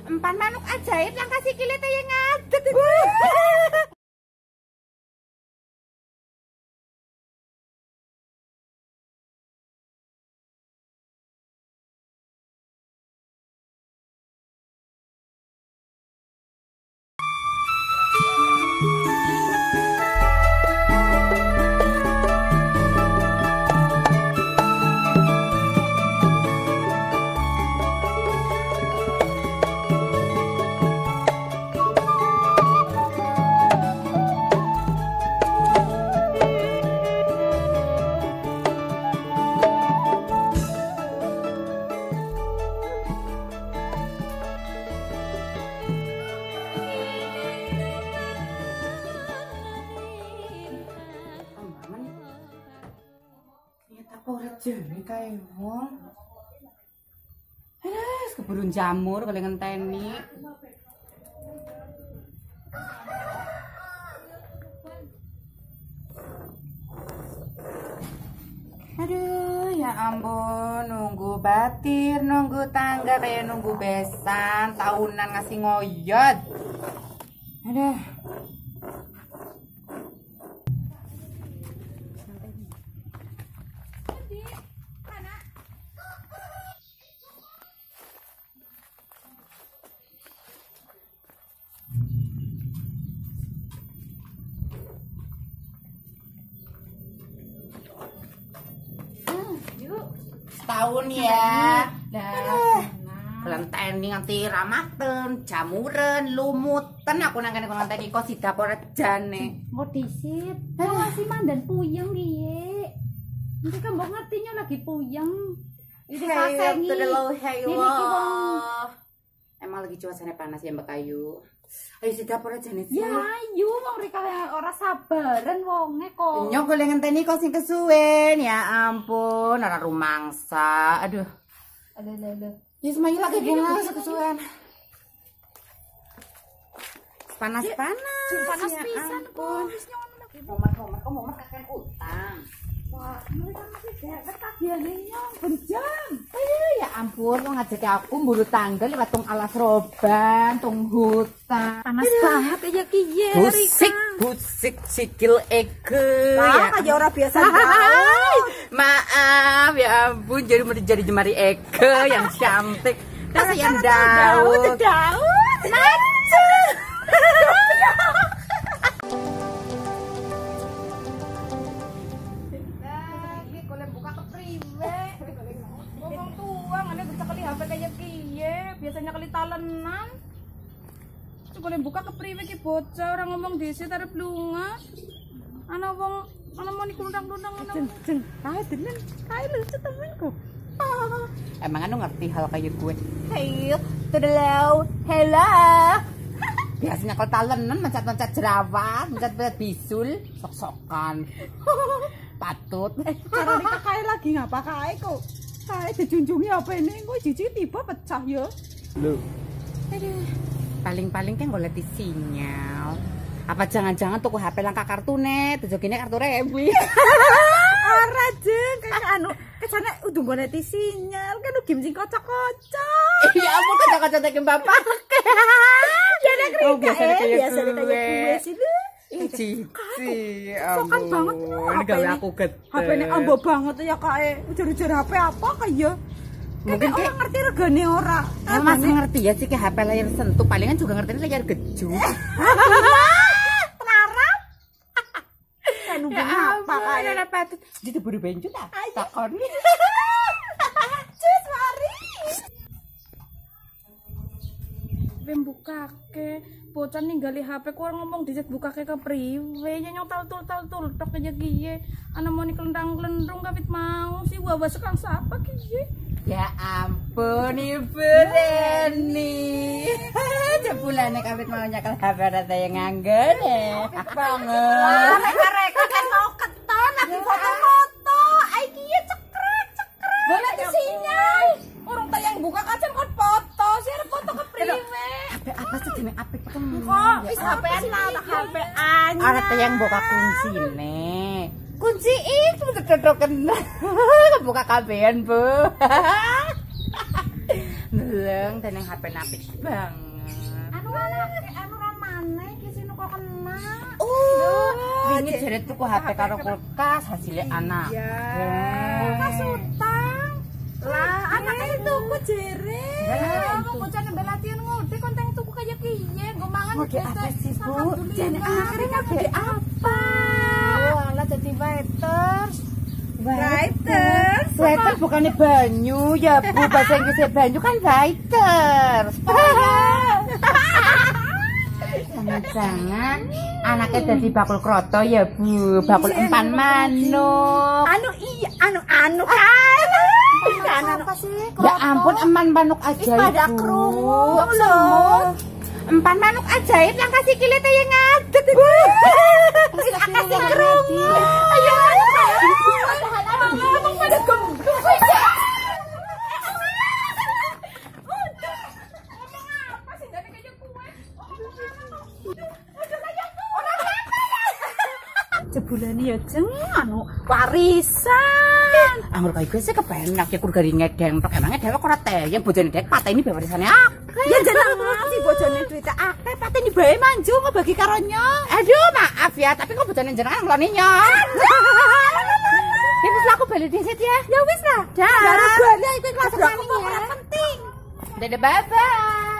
Empan manuk ajaib yang kasih kilit yang ngadet. Jane kae wong. Keburu jamur kali ngenteni. Aduh, ya ampun, nunggu batir, nunggu tangga kayak nunggu besan, tahunan ngasih ngoyot. Aduh. Tahun ya, kelenteni nganti ramaten, jamuren, lumutan aku nangkene kelenteni kok sidak ora jane. Mau disit, masih mandan puyeng piye? Nanti kan mbok ngertinya lagi puyeng. Iki sasengi. Emang lagi cuacanya panas ya Mbak Ayu. Ayo sidak ora jane sih. Ya ayo wong rek ora sabaran wonge kok. Nyok golek ngenteni kok sing kesuwen. Ya ampun, ora rumangsa. Aduh. Aduh. Ya semayu lagi gimana kesuwen. Panas-panas. Panas ya pisan ampun. kok. Momen kakek utang. Wah, mereka masih dewek tagihannya benjang. Ya ampun, mau ngajak aku bulu tangga lewat tung alas roban, tung hutan. Panas banget ya kiye, Busik sikil eke. Lah, kayak orang biasa. Maaf, ya ampun, jadi jemari eke yang cantik. Kasihan Daud. Biasanya kali talenan. Boleh buka ke priwe ki bocah orang ngomong dhisik arep lunga. Ana wong ana mau nikundang-kundang ana. Jeng, kae denen. Kae lucu temenku. Emang anu ngerti hal kayak gue? Hey, to the laut. Hello. Biasanya kalau talenan mencat-mencat jerawat, mencat-mencat bisul, sok-sokan. Patut. Cara nikah kae lagi ngapa kae kok? Kae dijunjungi apa ini? Kok jijik tiba pecah ya. Loh. Aduh. Paling-paling kan golek sinyal. Apa jangan-jangan tuku HP langka kartune, tujokine kartu rewi. Ora jeng, kayak anu kesana udah golek sinyal kan game sing kocok-kocok. Ya ampun kocok-kocok tekem bapak. Jadi Oh, biasanya kayak gue sih. Cici. Sokan banget Ini gawe aku gede. HP-ne ambo banget ya kae. Ujar-ujar HP apa kayak mungkin orang ngerti regane ora. Masih ngerti ya sih ke HP layar sentuh, palingan juga ngerti layar gejuk. Telarap. Kan nunggu apa kae. Ada patut. Jadi buru benjut ah. Takon. Cus mari. Bukake bocah ninggali HP ku orang ngomong dicet bukake ke priwe nyong tal tul tok aja kiye ana mau kelendang-kelendung kawit mau si wawa sekang sapa kiye. Ya ampun Ibu Reni. Jebulane kawit mau nyekel HP rata yang nganggen banget. Mereka kan mau keton lagi foto-foto. Ai kiye cekrek. Boleh di sinyal. Orang tayang buka kacan kon foto, sih foto ke priwe. HP apa sih jeneng apik temen? Kok wis HP-an lah, HP-an. Ada tayang buka kuncine. Kunci itu cocok kena. Buka kabehan, Bu. ganteng dan yang HP apik banget. Anu ramane iki sing kok kena. Wingi jare tuku HP karo kulkas hasilnya anak. Kulkas utang. Lah, anake tuku jere. Wong bocane belatian ngode konteng tuku kaya kiye, nggo mangan ngode apa sih, Bu? Jane akhirnya ngode apa? Walah dadi waiters. Waiters bukannya banyu ya, Bu. Bahasa Inggrisnya banyu kan waiters. Jangan anaknya dadi bakul kroto ya, Bu. Bakul empan manuk. Anu apa sih? Ya ampun, empan manuk ajaib. Pada krungu loh. Empan manuk ajaib yang kasih kilitnya yang ngadet. Kasih krungu. Ayo pada gembuk. Jebulane ya jeng anu warisan. Anggur kayak gue sih kepenak ya kurga ngedeng tok emangnya dewek ora teyeng bojone dek pateni bae warisane akeh. Ya jeneng si bojone duit akeh pateni bae manju ngebagi karo nyong. Aduh maaf ya tapi kok bojone jenengan ngeloni nyong. Ya wis aku balik dhisik ya. Ya wis lah. Dah. Baru balik iki kelas penting. Dadah bye bye.